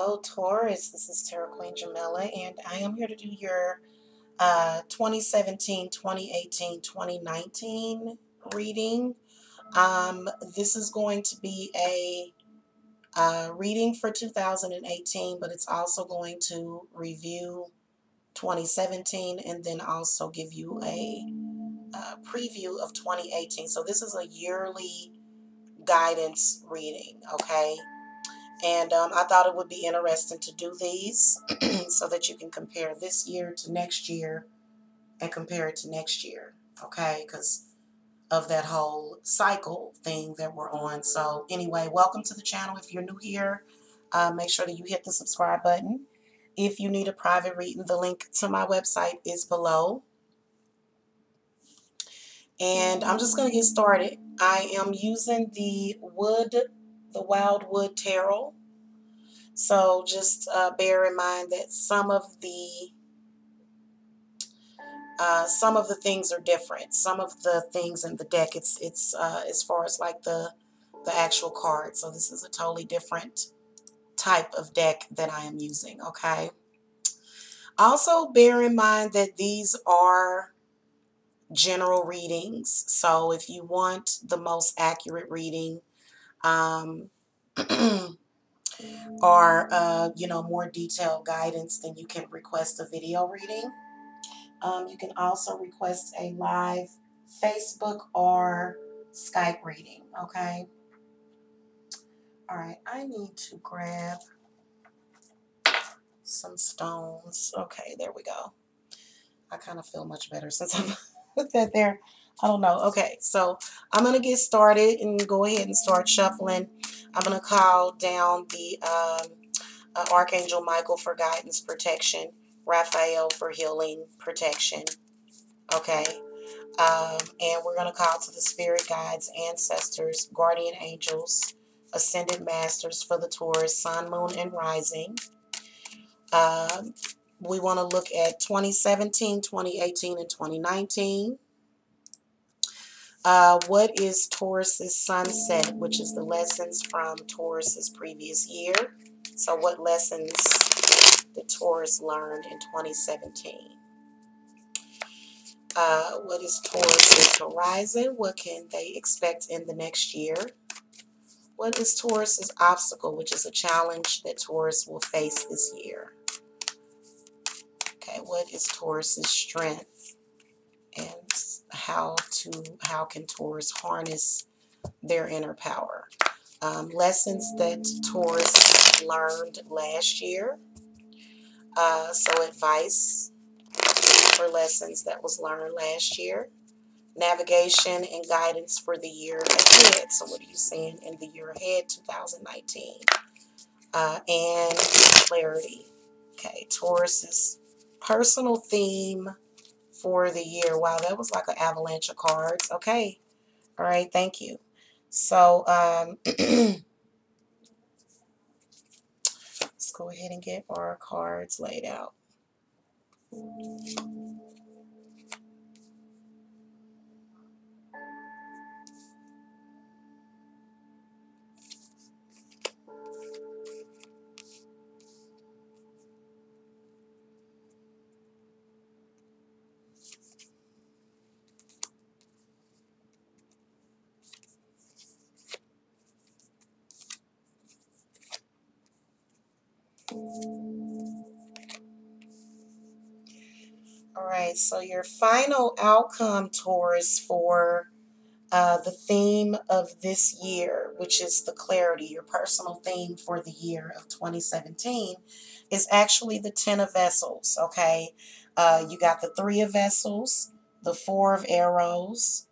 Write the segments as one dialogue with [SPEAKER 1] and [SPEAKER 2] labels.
[SPEAKER 1] Hello, Taurus. This is Tarot Queen Jamila, and I am here to do your 2017, 2018, 2019 reading. This is going to be a reading for 2018, but it's also going to review 2017 and then also give you a preview of 2018. So this is a yearly guidance reading, okay? And I thought it would be interesting to do these so that you can compare this year to next year and compare it to next year, okay? Because of that whole cycle thing that we're on. So anyway, welcome to the channel. If you're new here, make sure that you hit the subscribe button. If you need a private reading, the link to my website is below. And I'm just going to get started. I am using the Wildwood Tarot. So just bear in mind that some of the things are different. Some of the things in the deck, it's as far as like the actual card. So this is a totally different type of deck that I am using. Okay. Also bear in mind that these are general readings. So if you want the most accurate reading, or more detailed guidance, then you can request a video reading. You can also request a live Facebook or Skype reading, okay? All right, I need to grab some stones. Okay, there we go. I kind of feel much better since I put that there. I don't know. Okay, so I'm going to get started and go ahead and start shuffling. I'm going to call down the Archangel Michael for guidance, protection, Raphael for healing, protection, okay? And we're going to call to the spirit guides, ancestors, guardian angels, ascended masters for the Taurus, sun, moon, and rising. We want to look at 2017, 2018, and 2019. What is Taurus's sunset, which is the lessons from Taurus's previous year? So what lessons did Taurus learn in 2017? What is Taurus's horizon? What can they expect in the next year? What is Taurus's obstacle, which is a challenge that Taurus will face this year? Okay, what is Taurus's strength? And how can Taurus harness their inner power? Lessons that Taurus learned last year. So advice for lessons that was learned last year. Navigation and guidance for the year ahead. So what are you saying in the year ahead, 2019? And clarity. Okay, Taurus's personal theme for the year. Wow, that was like an avalanche of cards. Okay. All right, thank you. So let's go ahead and get our cards laid out. All right, so your final outcome, Taurus, for the theme of this year, which is the clarity, your personal theme for the year of 2017, is actually the 10 of Vessels, okay? You got the 3 of Vessels, the 4 of Arrows,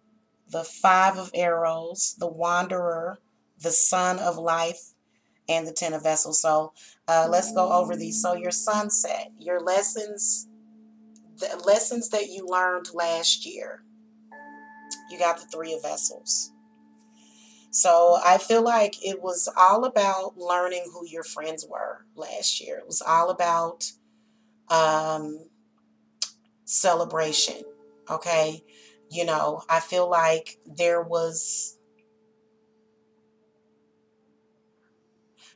[SPEAKER 1] the 5 of Arrows, the Wanderer, the Sun of Life, and the 10 of Vessels. So let's go over these. So your sunset, your lessons, the lessons that you learned last year. You got the 3 of Vessels. So I feel like it was all about learning who your friends were last year. It was all about celebration, okay? You know, I feel like there was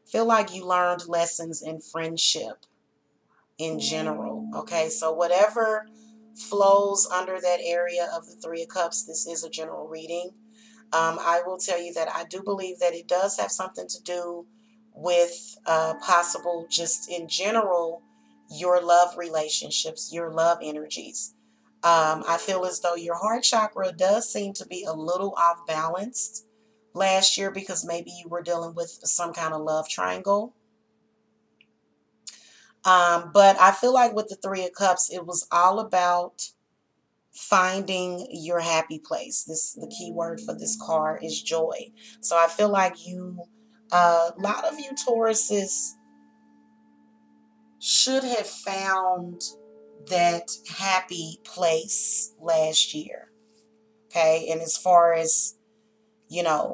[SPEAKER 1] Feel like you learned lessons in friendship in general. Okay, so whatever flows under that area of the Three of Cups, this is a general reading. I will tell you that I do believe that it does have something to do with possible, just in general, your love relationships, your love energies. I feel as though your heart chakra does seem to be a little off balanced last year because maybe you were dealing with some kind of love triangle. But I feel like with the Three of Cups, it was all about finding your happy place. The key word for this card is joy. So I feel like a lot of you Tauruses should have found that happy place last year. Okay. And as far as,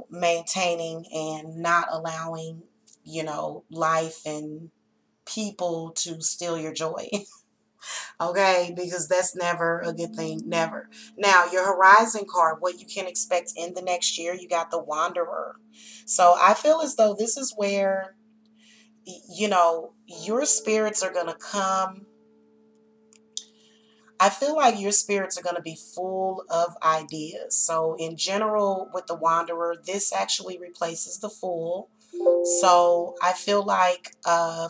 [SPEAKER 1] maintaining and not allowing, life and people to steal your joy. Okay, because that's never a good thing, never. Now, your Horizon card, what you can expect in the next year, you got the Wanderer. So I feel as though this is where, your spirits are going to come. I feel like your spirits are going to be full of ideas. So in general, with the Wanderer, this actually replaces the Fool. So I feel like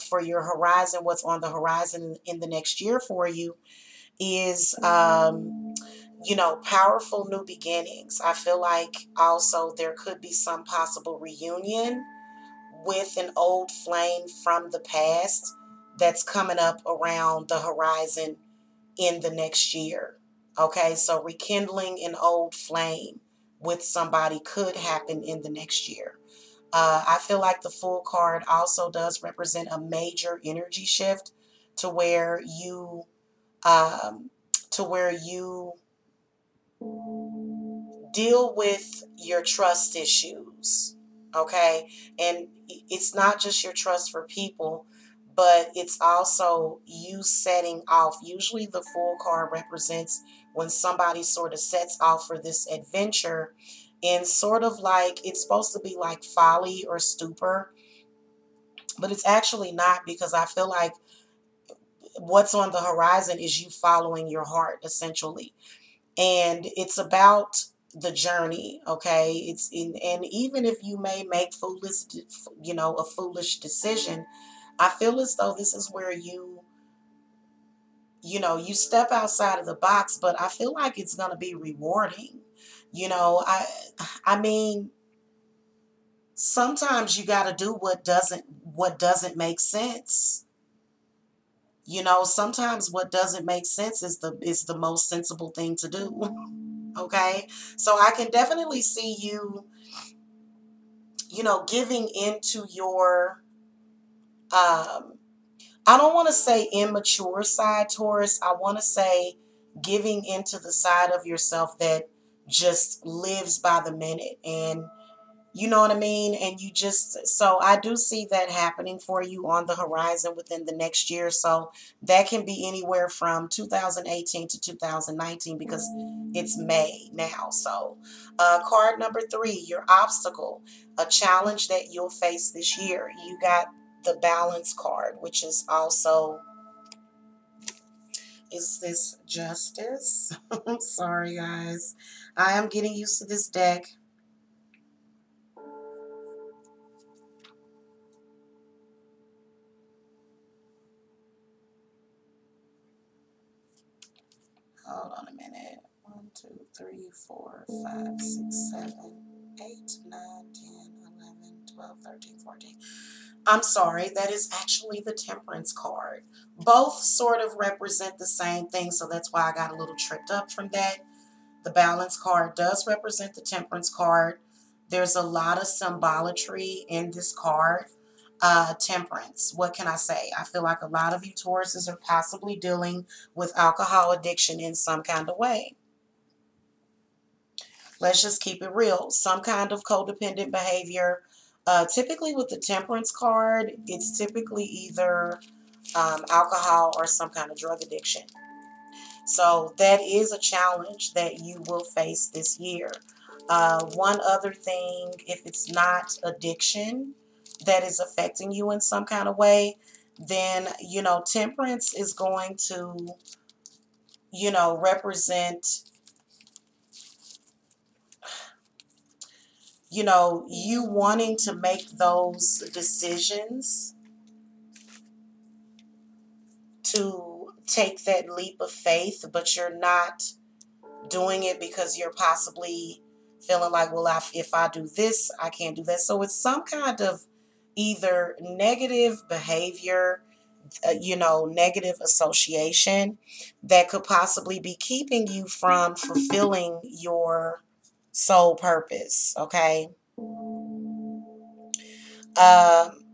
[SPEAKER 1] for your horizon, what's on the horizon in the next year for you is, powerful new beginnings. I feel like also there could be some possible reunion with an old flame from the past that's coming up around the horizon in the next year. Okay, so rekindling an old flame with somebody could happen in the next year. I feel like the Fool card also does represent a major energy shift to where you um, to where you deal with your trust issues. Okay. And it's not just your trust for people, but it's also you setting off. Usually the Fool card represents when somebody sort of sets off for this adventure in sort of like, it's supposed to be like folly or stupor, but it's actually not, because I feel like what's on the horizon is you following your heart essentially. And it's about the journey. Okay, and even if you may make a foolish decision, I feel as though this is where you step outside of the box, but I feel like it's going to be rewarding. I mean, sometimes you got to do what doesn't make sense. Sometimes what doesn't make sense is the most sensible thing to do. Okay, so I can definitely see you, giving into your, I don't want to say immature side, Taurus. I want to say giving into the side of yourself that just lives by the minute. And you know what I mean? And so I do see that happening for you on the horizon within the next year. So that can be anywhere from 2018 to 2019 because it's May now. So card number 3, your obstacle, a challenge that you'll face this year. You got the balance card, which is also, is this justice? I'm sorry, guys. I am getting used to this deck. Hold on a minute. 1, 2, 3, 4, 5, 6, 7, 8, 9, 10, 11, 12, 13, 14. I'm sorry, that is actually the Temperance card. Both sort of represent the same thing, so that's why I got a little tripped up from that. The Balance card does represent the Temperance card. There's a lot of symbolatry in this card. Temperance, what can I say? I feel like a lot of you Tauruses are possibly dealing with alcohol addiction in some kind of way. Let's just keep it real. Some kind of codependent behavior. Typically with the Temperance card, it's typically either alcohol or some kind of drug addiction. So that is a challenge that you will face this year. One other thing, if it's not addiction, that is affecting you in some kind of way, then, you know, temperance is going to, you know, represent, you know, you wanting to make those decisions to take that leap of faith, but you're not doing it because you're possibly feeling like, well, if I do this, I can't do that. So it's some kind of either negative behavior, you know, negative association that could possibly be keeping you from fulfilling your soul purpose. Okay.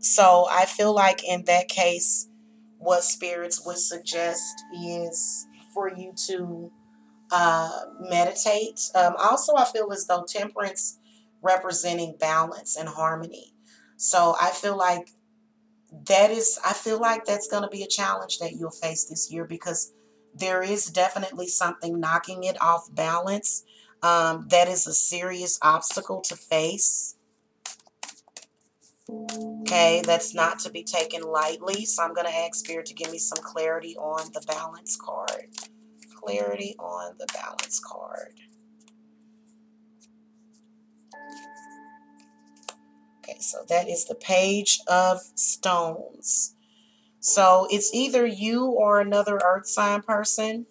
[SPEAKER 1] So I feel like in that case, what spirits would suggest is for you to meditate. Also, I feel as though temperance representing balance and harmony. So I feel like that's going to be a challenge that you'll face this year because there is definitely something knocking it off balance. That is a serious obstacle to face. Okay, that's not to be taken lightly. So I'm going to ask Spirit to give me some clarity on the balance card. Clarity on the balance card. Okay, so that is the Page of Stones. So it's either you or another earth sign person.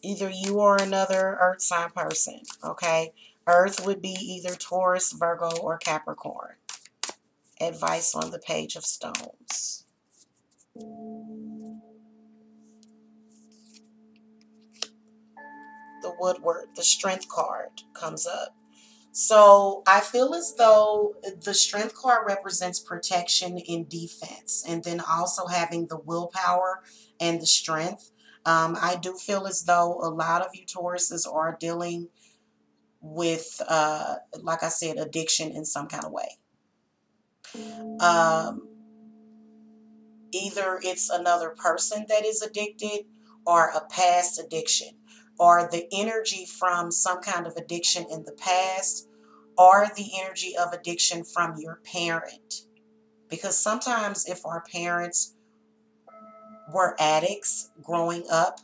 [SPEAKER 1] Either you or another earth sign person. Okay. Earth would be either Taurus, Virgo, or Capricorn. Advice on the Page of Stones. The Woodward, the Strength card comes up. So I feel as though the Strength card represents protection in defense, and then also having the willpower and the strength. I do feel as though a lot of you Tauruses are dealing with, like I said, addiction in some kind of way. Um, Either it's another person that is addicted or a past addiction or the energy from some kind of addiction in the past or the energy of addiction from your parent. Because sometimes if our parents were addicts growing up,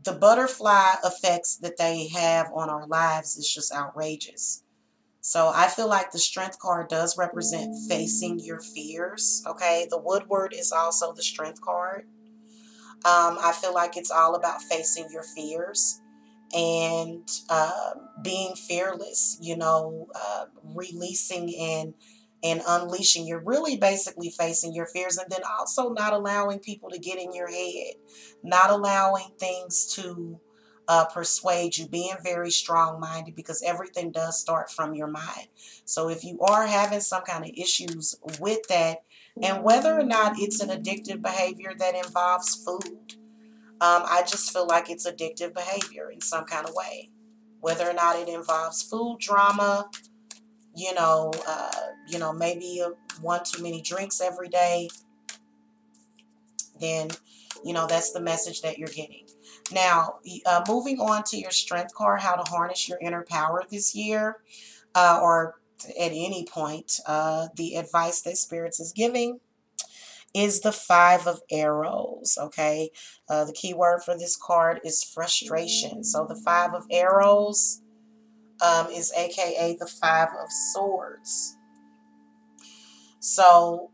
[SPEAKER 1] the butterfly effects that they have on our lives is just outrageous. So I feel like the Strength card does represent facing your fears. Okay, the Woodward is also the Strength card. I feel like it's all about facing your fears and being fearless, you know, releasing and unleashing. You're really basically facing your fears, and then also not allowing people to get in your head, not allowing things to persuade you, being very strong-minded because everything does start from your mind. So if you are having some kind of issues with that, and whether or not it's an addictive behavior that involves food, I just feel like it's addictive behavior in some kind of way. Whether or not it involves food drama, maybe one too many drinks every day, then, that's the message that you're getting. Now, moving on to your Strength card, how to harness your inner power this year, or at any point, the advice that Spirits is giving is the Five of Arrows. Okay. The key word for this card is frustration. So the Five of Arrows is AKA the Five of Swords. So,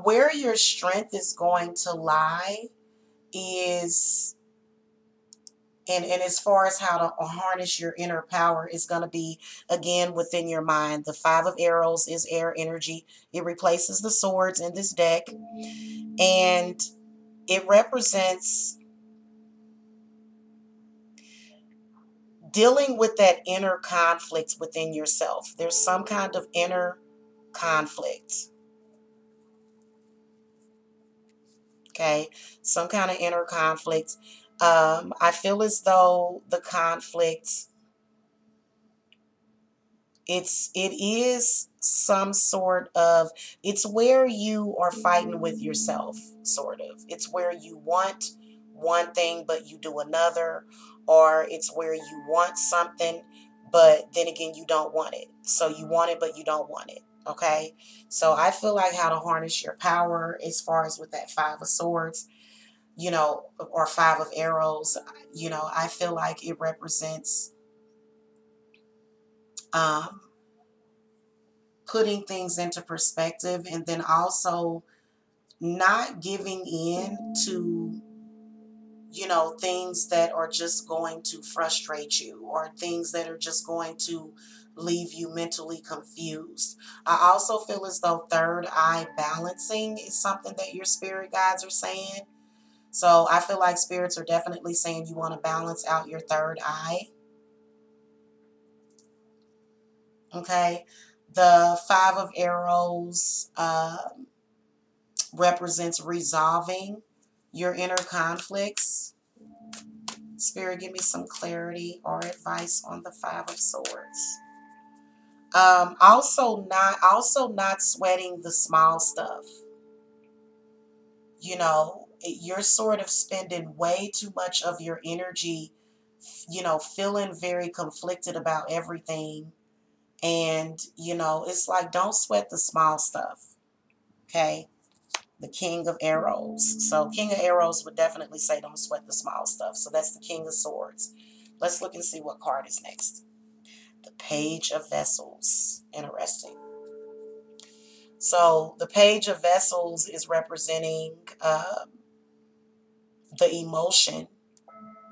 [SPEAKER 1] where your strength is going to lie is, and as far as how to harness your inner power is going to be, again, within your mind. The Five of Arrows is air energy. It replaces the swords in this deck. And it represents dealing with that inner conflict within yourself. There's some kind of inner conflict. Okay, some kind of inner conflict. I feel as though the conflict, it is some sort of, it's where you are fighting with yourself, sort of. It's where you want one thing but you do another, or it's where you want something, but then again, you don't want it. So you want it, but you don't want it. Okay. So I feel like how to harness your power as far as with that Five of Swords, you know, or Five of Arrows, you know, I feel like it represents um, putting things into perspective, and then also not giving in to, you know, things that are just going to frustrate you, or things that are just going to leave you mentally confused. I also feel as though third eye balancing is something that your spirit guides are saying. So I feel like spirits are definitely saying you want to balance out your third eye. Okay. The Five of Arrows represents resolving your inner conflicts. Spirit, give me some clarity or advice on the Five of Swords. Also not sweating the small stuff. You know, you're sort of spending way too much of your energy, you know, feeling very conflicted about everything. And, you know, it's like, don't sweat the small stuff. Okay. The King of Arrows. So King of Arrows would definitely say don't sweat the small stuff. So that's the King of Swords. Let's look and see what card is next. The Page of Vessels. Interesting. So the Page of Vessels is representing the emotion,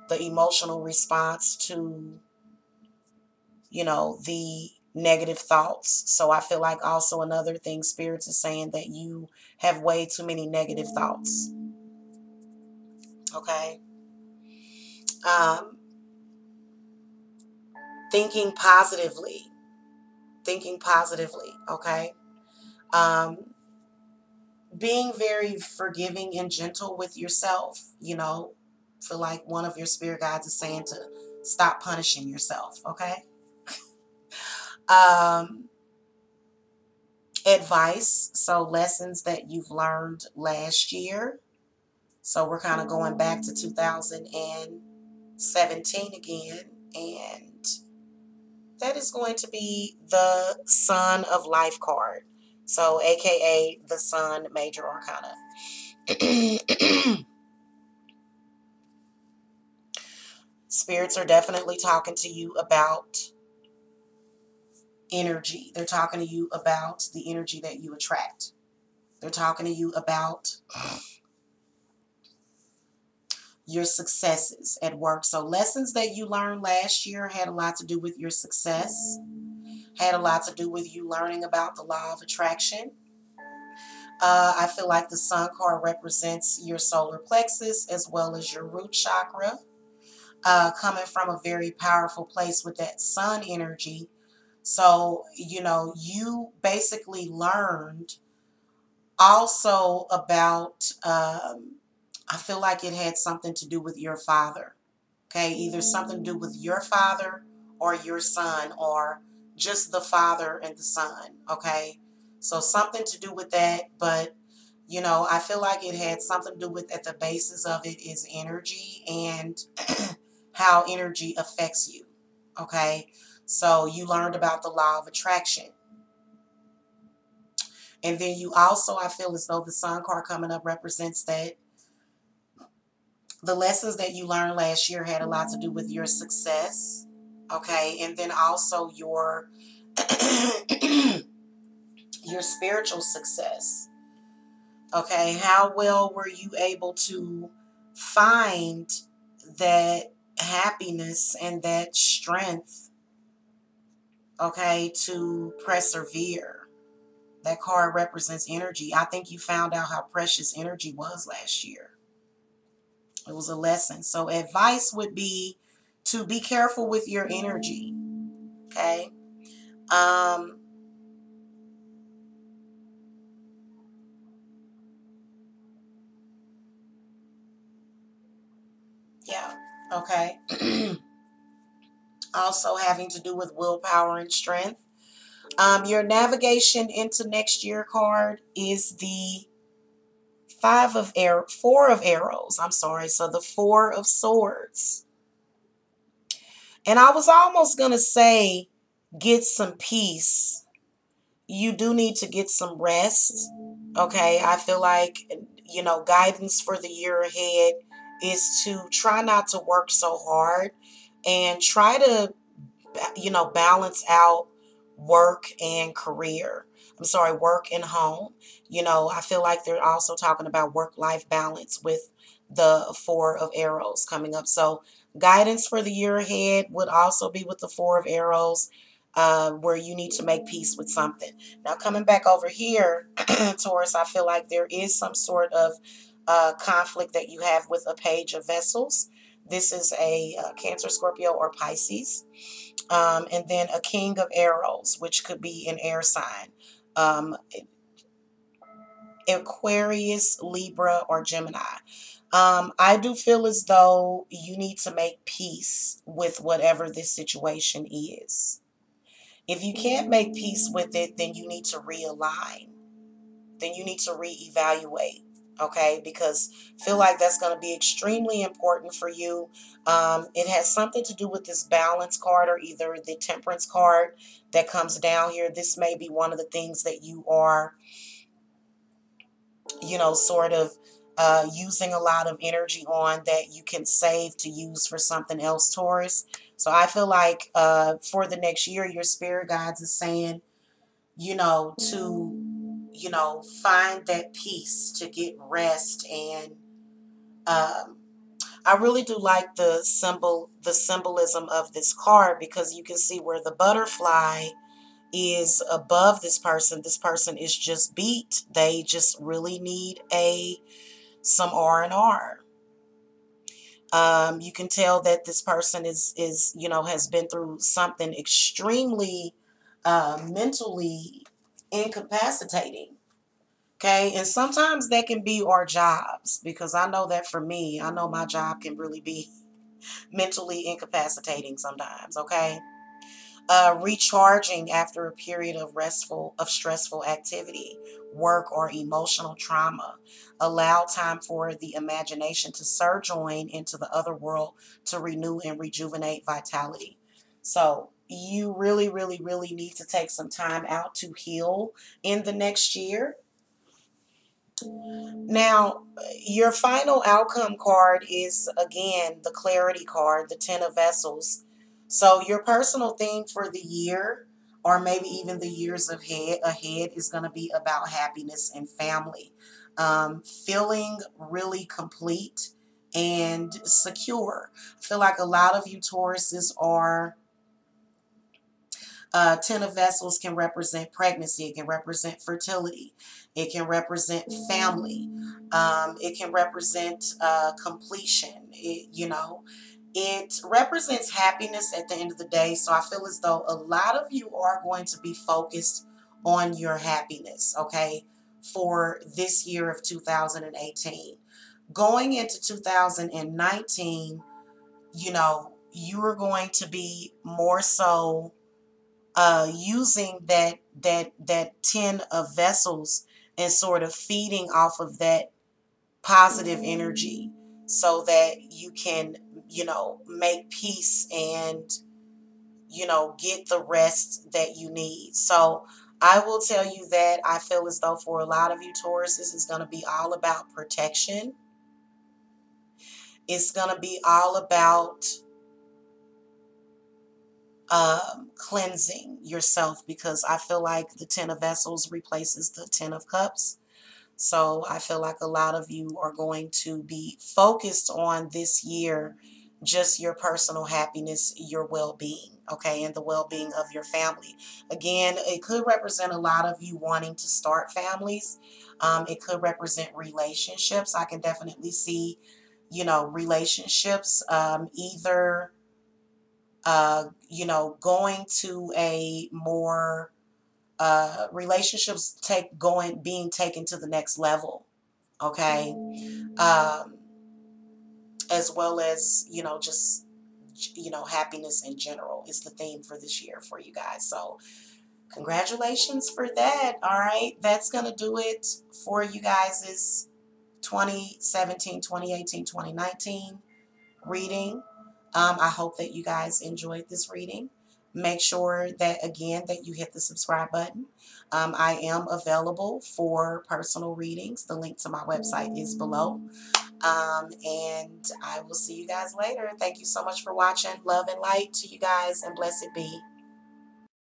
[SPEAKER 1] the emotional response to, you know, the negative thoughts. So I feel like also another thing spirits is saying that you have way too many negative thoughts. Okay. Um, thinking positively, thinking positively. Okay. Um, being very forgiving and gentle with yourself. You know, feel like one of your spirit guides is saying to stop punishing yourself. Okay. Um, advice. So lessons that you've learned last year. So we're kind of going back to 2017 again. And that is going to be the Sun of Life card. So aka the Sun Major Arcana. Spirits are definitely talking to you about energy. They're talking to you about the energy that you attract. They're talking to you about your successes at work. So lessons that you learned last year had a lot to do with your success, had a lot to do with you learning about the law of attraction. I feel like the Sun card represents your solar plexus as well as your root chakra, coming from a very powerful place with that sun energy. So, you know, you basically learned also about, I feel like it had something to do with your father. Okay, either something to do with your father or your son, or just the father and the son. Okay, so something to do with that. But, you know, I feel like it had something to do with, at the basis of it is energy and how energy affects you. Okay, so you learned about the law of attraction. And then you also, I feel as though the Sun card coming up represents that the lessons that you learned last year had a lot to do with your success. Okay. And then also your your spiritual success. Okay. How well were you able to find that happiness and that strength, okay, to persevere? That card represents energy. I think you found out how precious energy was last year. It was a lesson. So advice would be to be careful with your energy. Okay. Um, yeah. Okay. Also having to do with willpower and strength. Your navigation into next year card is the Four of Arrows. I'm sorry. So the Four of Swords. And I was almost going to say, get some peace. You do need to get some rest. Okay. I feel like, guidance for the year ahead is to try not to work so hard and try to, balance out work and career. I'm sorry, work and home. I feel like they're also talking about work-life balance with the Four of Arrows coming up. So guidance for the year ahead would also be with the Four of Arrows, where you need to make peace with something. Now, coming back over here, Taurus, I feel like there is some sort of conflict that you have with a Page of Vessels. This is a Cancer, Scorpio, or Pisces. And then a King of Arrows, which could be an air sign. Um, Aquarius, Libra, or Gemini. I do feel as though you need to make peace with whatever this situation is. If you can't make peace with it, then you need to realign. Then you need to reevaluate. Okay, because I feel like that's going to be extremely important for you. It has something to do with this balance card, or either the temperance card that comes down here. This may be one of the things that you are, sort of using a lot of energy on, that you can save to use for something else, Taurus. So I feel like for the next year, your spirit guides is saying, to, find that peace, to get rest. And I really do like the symbolism of this card, because you can see where the butterfly is above this person. This person is just beat. They just really need some R&R. You can tell that this person is has been through something extremely mentally incapacitating. Okay, and sometimes that can be our jobs, because I know that for me, I know my job can really be mentally incapacitating sometimes. Okay, recharging after a period of stressful activity, work, or emotional trauma. Allow time for the imagination to surge on into the other world to renew and rejuvenate vitality. So you really, really, really need to take some time out to heal in the next year. Now, your final outcome card is, again, the Clarity card, the Ten of Vessels. So your personal theme for the year, or maybe even the years ahead, is going to be about happiness and family. Feeling really complete and secure. I feel like a lot of you Tauruses are Ten of Vessels can represent pregnancy. It can represent fertility. It can represent family. It can represent completion. It represents happiness at the end of the day. So I feel as though a lot of you are going to be focused on your happiness, okay, for this year of 2018. Going into 2019, you are going to be more so using that 10 of vessels and sort of feeding off of that positive energy, so that you can make peace and get the rest that you need. So I will tell you that I feel as though for a lot of you Taurus, this is going to be all about protection. It's going to be all about cleansing yourself, because I feel like the 10 of Vessels replaces the 10 of Cups. So I feel like a lot of you are going to be focused on this year, just your personal happiness, your well-being, okay, and the well-being of your family. Again, it could represent a lot of you wanting to start families. It could represent relationships. I can definitely see, relationships, either going to a more relationships being taken to the next level, okay, um, as well as just happiness in general is the theme for this year for you guys. So congratulations for that. All right, that's gonna do it for you guys. Is 2017, 2018, 2019 reading. I hope that you guys enjoyed this reading. Make sure that, again, that you hit the subscribe button. I am available for personal readings. The link to my website is below. And I will see you guys later. Thank you so much for watching. Love and light to you guys, and blessed be.